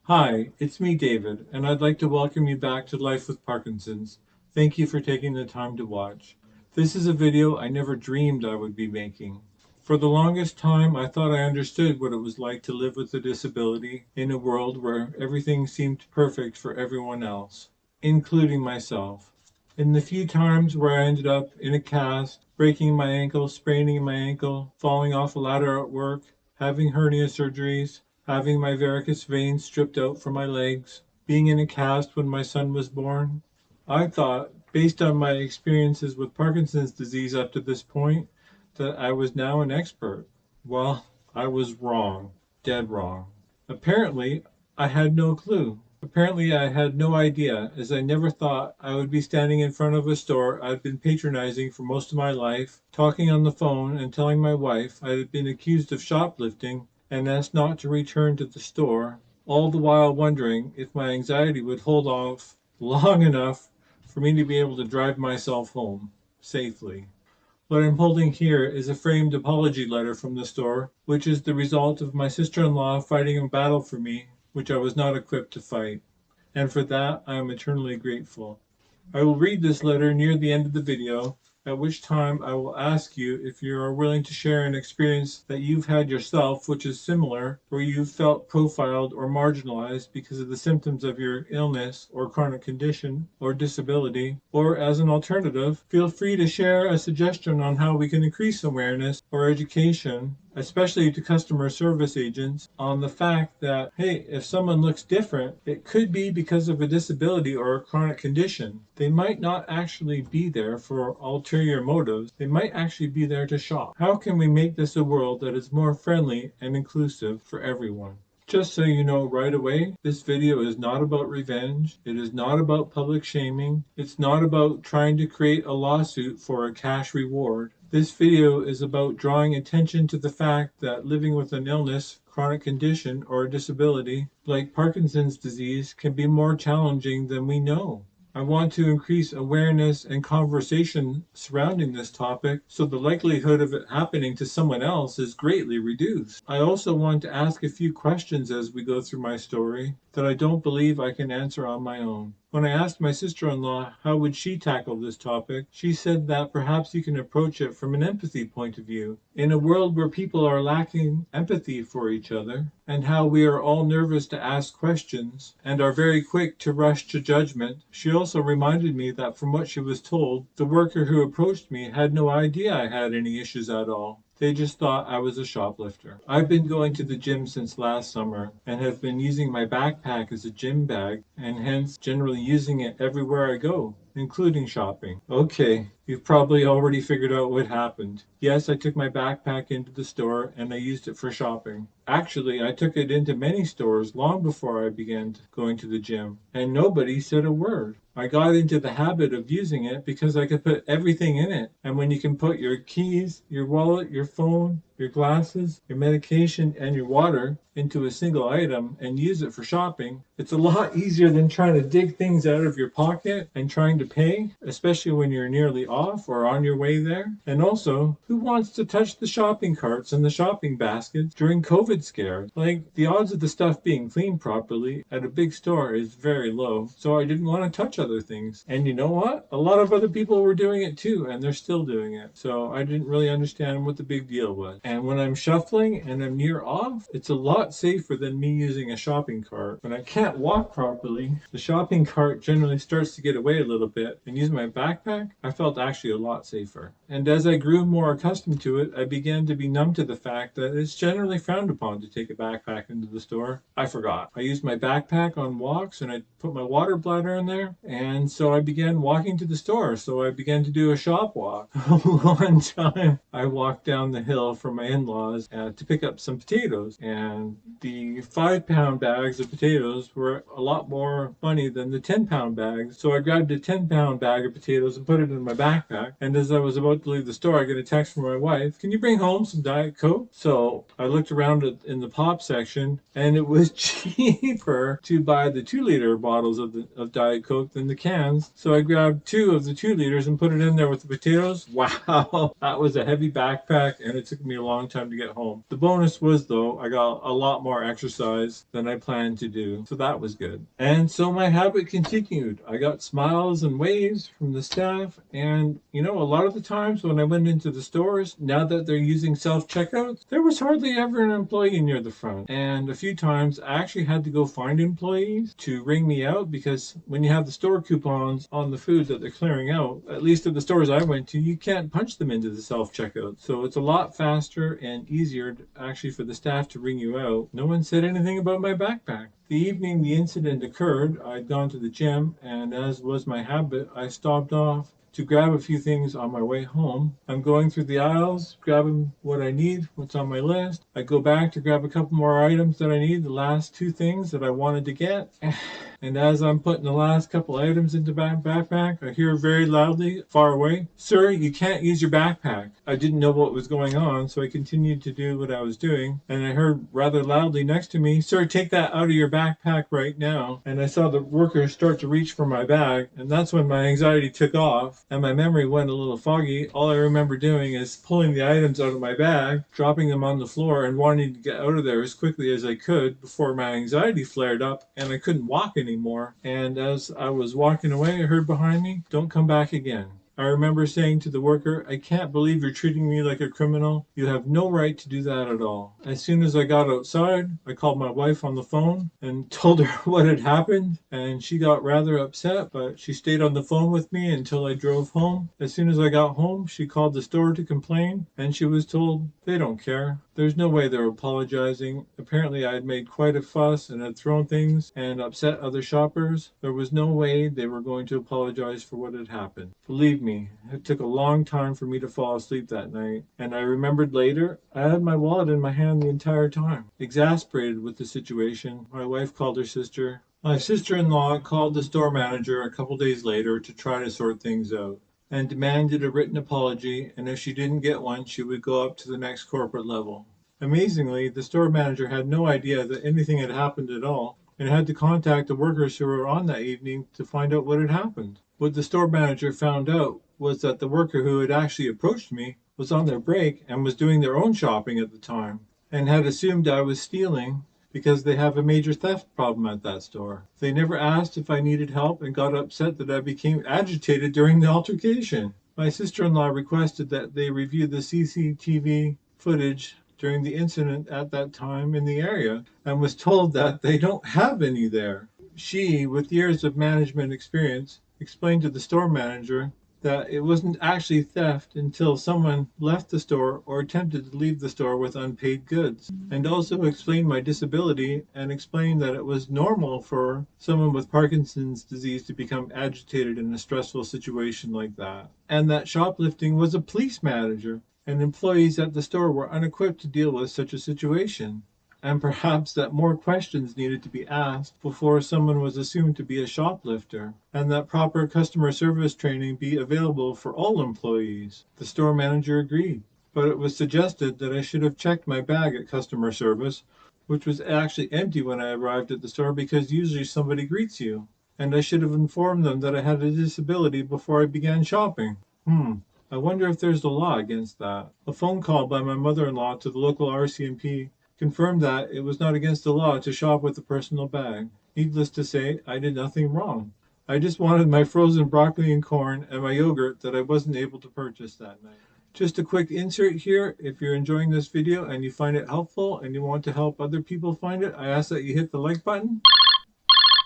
Hi, it's me, David, and I'd like to welcome you back to Life with Parkinson's. Thank you for taking the time to watch. This is a video I never dreamed I would be making. For the longest time, I thought I understood what it was like to live with a disability in a world where everything seemed perfect for everyone else, including myself. In the few times where I ended up in a cast, breaking my ankle, spraining my ankle, falling off a ladder at work, having hernia surgeries, having my varicose veins stripped out from my legs, being in a cast when my son was born, I thought, based on my experiences with Parkinson's disease up to this point, that I was now an expert. Well, I was wrong, dead wrong. Apparently, I had no clue. Apparently, I had no idea, as I never thought I would be standing in front of a store I'd been patronizing for most of my life, talking on the phone and telling my wife I had been accused of shoplifting and asked not to return to the store, all the while wondering if my anxiety would hold off long enough for me to be able to drive myself home safely. What I'm holding here is a framed apology letter from the store, which is the result of my sister-in-law fighting a battle for me, which I was not equipped to fight. And for that, I am eternally grateful. I will read this letter near the end of the video, at which time I will ask you if you are willing to share an experience that you've had yourself which is similar, where you've felt profiled or marginalized because of the symptoms of your illness or chronic condition or disability, or as an alternative, feel free to share a suggestion on how we can increase awareness or education, especially to customer service agents, on the fact that, hey, if someone looks different, it could be because of a disability or a chronic condition. They might not actually be there for ulterior motives. They might actually be there to shop. How can we make this a world that is more friendly and inclusive for everyone? Just so you know right away, this video is not about revenge. It is not about public shaming. It's not about trying to create a lawsuit for a cash reward. This video is about drawing attention to the fact that living with an illness, chronic condition, or a disability, like Parkinson's disease, can be more challenging than we know. I want to increase awareness and conversation surrounding this topic so the likelihood of it happening to someone else is greatly reduced. I also want to ask a few questions as we go through my story that I don't believe I can answer on my own. When I asked my sister-in-law how would she tackle this topic, she said that perhaps you can approach it from an empathy point of view. In a world where people are lacking empathy for each other, and how we are all nervous to ask questions and are very quick to rush to judgment, she also reminded me that from what she was told, the worker who approached me had no idea I had any issues at all. They just thought I was a shoplifter. I've been going to the gym since last summer and have been using my backpack as a gym bag and hence generally using it everywhere I go, including shopping. Okay, you've probably already figured out what happened. Yes, I took my backpack into the store and I used it for shopping. Actually, I took it into many stores long before I began going to the gym, and nobody said a word. I got into the habit of using it because I could put everything in it. And when you can put your keys, your wallet, your phone, your glasses, your medication, and your water into a single item and use it for shopping, it's a lot easier than trying to dig things out of your pocket and trying to pay, especially when you're nearly off or on your way there. And also, who wants to touch the shopping carts and the shopping baskets during COVID scares? Like, the odds of the stuff being cleaned properly at a big store is very low, so I didn't want to touch other things. And you know what? A lot of other people were doing it too, and they're still doing it. So I didn't really understand what the big deal was. And when I'm shuffling and I'm near off, it's a lot safer than me using a shopping cart. When I can't walk properly, the shopping cart generally starts to get away a little bit, and using my backpack, I felt actually a lot safer. And as I grew more accustomed to it, I began to be numb to the fact that it's generally frowned upon to take a backpack into the store. I forgot. I used my backpack on walks and I put my water bladder in there, and so I began walking to the store. So I began to do a shop walk. One time I walked down the hill from my in-laws to pick up some potatoes, and the 5-pound bags of potatoes were a lot more money than the 10-pound bags. So I grabbed a 10-pound bag of potatoes and put it in my backpack. And as I was about to leave the store, I get a text from my wife, "Can you bring home some Diet Coke?" So I looked around in the pop section, and it was cheaper to buy the 2-liter bottles of Diet Coke than the cans. So I grabbed 2 of the 2 liters and put it in there with the potatoes. Wow, that was a heavy backpack, and it took me a long time to get home. The bonus was, though, I got a lot more exercise than I planned to do, so that was good. And so my habit continued. I got smiles and waves from the staff, and a lot of the times when I went into the stores, now that they're using self-checkouts, there was hardly ever an employee near the front. And a few times I actually had to go find employees to ring me out, because when you have the store coupons on the food that they're clearing out, at least at the stores I went to, you can't punch them into the self-checkout. So it's a lot faster and easier actually for the staff to ring you out. No one said anything about my backpack. The evening the incident occurred, I'd gone to the gym, and as was my habit, I stopped off to grab a few things on my way home. I'm going through the aisles, grabbing what I need, what's on my list. I go back to grab a couple more items that I need, the last 2 things that I wanted to get. And as I'm putting the last couple items into my backpack, I hear very loudly, far away, "Sir, you can't use your backpack." I didn't know what was going on, so I continued to do what I was doing. And I heard rather loudly next to me, "Sir, take that out of your backpack right now." And I saw the worker start to reach for my bag, and that's when my anxiety took off and my memory went a little foggy. All I remember doing is pulling the items out of my bag, dropping them on the floor, and wanting to get out of there as quickly as I could before my anxiety flared up and I couldn't walk anymore. And as I was walking away, I heard behind me, "Don't come back again." I remember saying to the worker, "I can't believe you're treating me like a criminal. You have no right to do that at all." As soon as I got outside, I called my wife on the phone and told her what had happened, and she got rather upset, but she stayed on the phone with me until I drove home. As soon as I got home, she called the store to complain, and she was told they don't care. There's no way they're apologizing. Apparently I had made quite a fuss and had thrown things and upset other shoppers. There was no way they were going to apologize for what had happened. Believe me, it took a long time for me to fall asleep that night, and I remembered later I had my wallet in my hand the entire time. Exasperated with the situation, my wife called her sister. My sister-in-law called the store manager a couple days later to try to sort things out, and demanded a written apology, and if she didn't get one, she would go up to the next corporate level. Amazingly, the store manager had no idea that anything had happened at all, and had to contact the workers who were on that evening to find out what had happened. What the store manager found out was that the worker who had actually approached me was on their break and was doing their own shopping at the time, and had assumed I was stealing because they have a major theft problem at that store. They never asked if I needed help and got upset that I became agitated during the altercation. My sister-in-law requested that they review the CCTV footage during the incident at that time in the area, and was told that they don't have any there. She, with years of management experience, explained to the store manager that it wasn't actually theft until someone left the store or attempted to leave the store with unpaid goods, and also explained my disability and explained that it was normal for someone with Parkinson's disease to become agitated in a stressful situation like that, and that shoplifting was a police matter, and employees at the store were unequipped to deal with such a situation, and perhaps that more questions needed to be asked before someone was assumed to be a shoplifter, and that proper customer service training be available for all employees. The store manager agreed, but it was suggested that I should have checked my bag at customer service, which was actually empty when I arrived at the store, because usually somebody greets you, and I should have informed them that I had a disability before I began shopping. I wonder if there's a law against that. A phone call by my mother-in-law to the local RCMP confirmed that it was not against the law to shop with a personal bag. Needless to say, I did nothing wrong. I just wanted my frozen broccoli and corn and my yogurt that I wasn't able to purchase that night. Just a quick insert here. If you're enjoying this video and you find it helpful and you want to help other people find it, I ask that you hit the like button.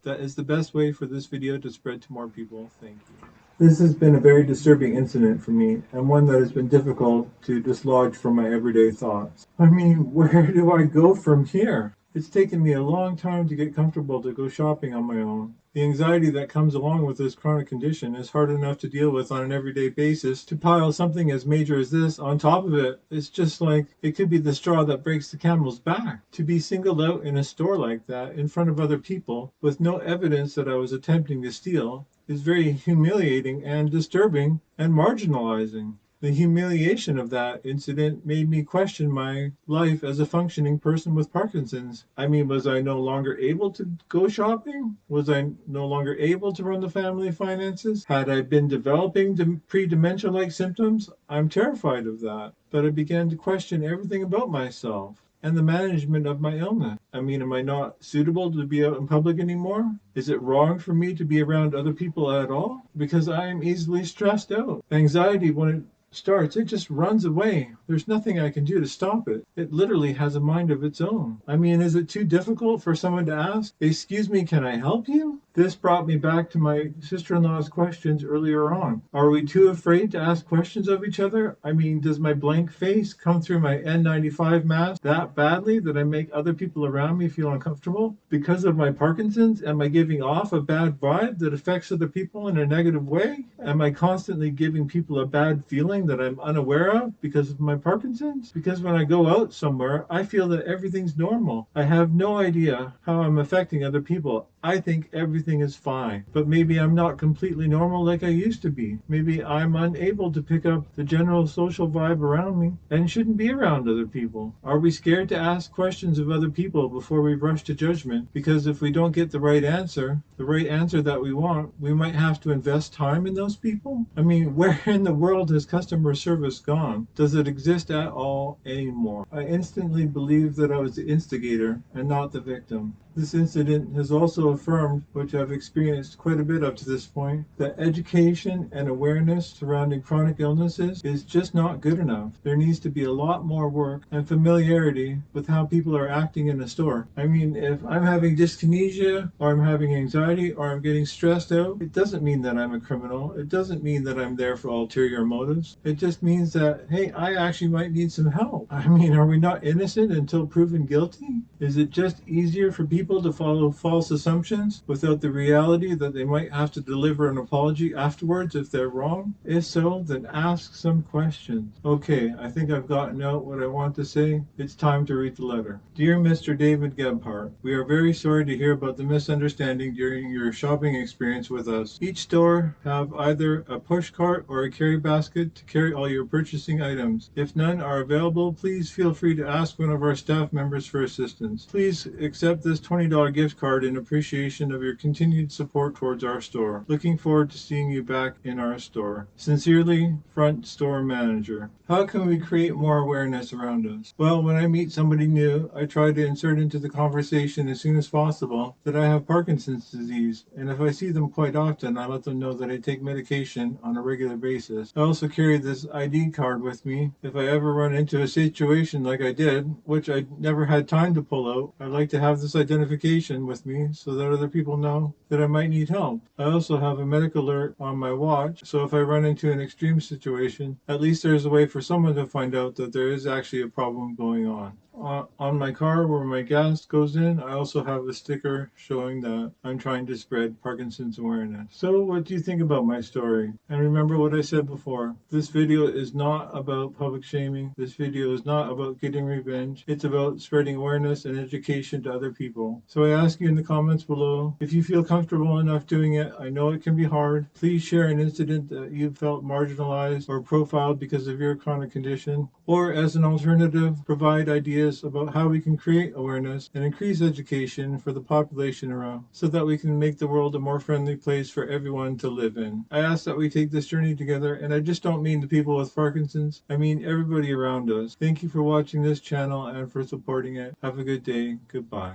That is the best way for this video to spread to more people. Thank you. This has been a very disturbing incident for me, and one that has been difficult to dislodge from my everyday thoughts. I mean, where do I go from here? It's taken me a long time to get comfortable to go shopping on my own. The anxiety that comes along with this chronic condition is hard enough to deal with on an everyday basis. To pile something as major as this on top of it, it's just like it could be the straw that breaks the camel's back. To be singled out in a store like that in front of other people with no evidence that I was attempting to steal is very humiliating and disturbing and marginalizing. The humiliation of that incident made me question my life as a functioning person with Parkinson's. I mean, was I no longer able to go shopping? Was I no longer able to run the family finances? Had I been developing pre-dementia-like symptoms? I'm terrified of that. But I began to question everything about myself and the management of my illness. I mean, am I not suitable to be out in public anymore? Is it wrong for me to be around other people at all? Because I am easily stressed out. Anxiety, when it starts, it just runs away. There's nothing I can do to stop it. It literally has a mind of its own. I mean, is it too difficult for someone to ask, "Excuse me, can I help you?" This brought me back to my sister-in-law's questions earlier on. Are we too afraid to ask questions of each other? I mean, does my blank face come through my N95 mask that badly that I make other people around me feel uncomfortable? Because of my Parkinson's, am I giving off a bad vibe that affects other people in a negative way? Am I constantly giving people a bad feeling that I'm unaware of because of my Parkinson's? Because when I go out somewhere, I feel that everything's normal. I have no idea how I'm affecting other people. I think everything is fine, but maybe I'm not completely normal like I used to be. Maybe I'm unable to pick up the general social vibe around me and shouldn't be around other people. Are we scared to ask questions of other people before we rush to judgment? Because if we don't get the right answer that we want, we might have to invest time in those people? I mean, where in the world has customer service gone? Does it exist at all anymore? I instantly believed that I was the instigator and not the victim. This incident has also affirmed, which I've experienced quite a bit up to this point, that education and awareness surrounding chronic illnesses is just not good enough. There needs to be a lot more work and familiarity with how people are acting in a store. I mean, if I'm having dyskinesia, or I'm having anxiety, or I'm getting stressed out, it doesn't mean that I'm a criminal. It doesn't mean that I'm there for ulterior motives. It just means that, hey, I actually might need some help. I mean, are we not innocent until proven guilty? Is it just easier for people to follow false assumptions without the reality that they might have to deliver an apology afterwards if they're wrong? If so, then ask some questions. Okay, I think I've gotten out what I want to say. It's time to read the letter. Dear Mr. David Gebhardt, we are very sorry to hear about the misunderstanding during your shopping experience with us. Each store have either a push cart or a carry basket to carry all your purchasing items. If none are available, please feel free to ask one of our staff members for assistance. Please accept this $20 gift card in appreciation of your continued support towards our store. Looking forward to seeing you back in our store. Sincerely, Front Store Manager. How can we create more awareness around us? Well, when I meet somebody new, I try to insert into the conversation as soon as possible that I have Parkinson's disease, and if I see them quite often, I let them know that I take medication on a regular basis. I also carry this ID card with me if I ever run into a situation like I did, which I never had time to pull out. I'd like to have this identification with me so that other people know that I might need help. I also have a medical alert on my watch, so if I run into an extreme situation, at least there's a way for someone to find out that there is actually a problem going on. On my car where my gas goes in, I also have a sticker showing that I'm trying to spread Parkinson's awareness. So what do you think about my story? And remember what I said before. This video is not about public shaming. This video is not about getting revenge. It's about spreading awareness and education to other people. So I ask you in the comments below, if you feel comfortable enough doing it, I know it can be hard. Please share an incident that you felt marginalized or profiled because of your chronic condition. Or as an alternative, provide ideas about how we can create awareness and increase education for the population around so that we can make the world a more friendly place for everyone to live in. I ask that we take this journey together, and I just don't mean the people with Parkinson's, I mean everybody around us. Thank you for watching this channel and for supporting it. Have a good day. Goodbye.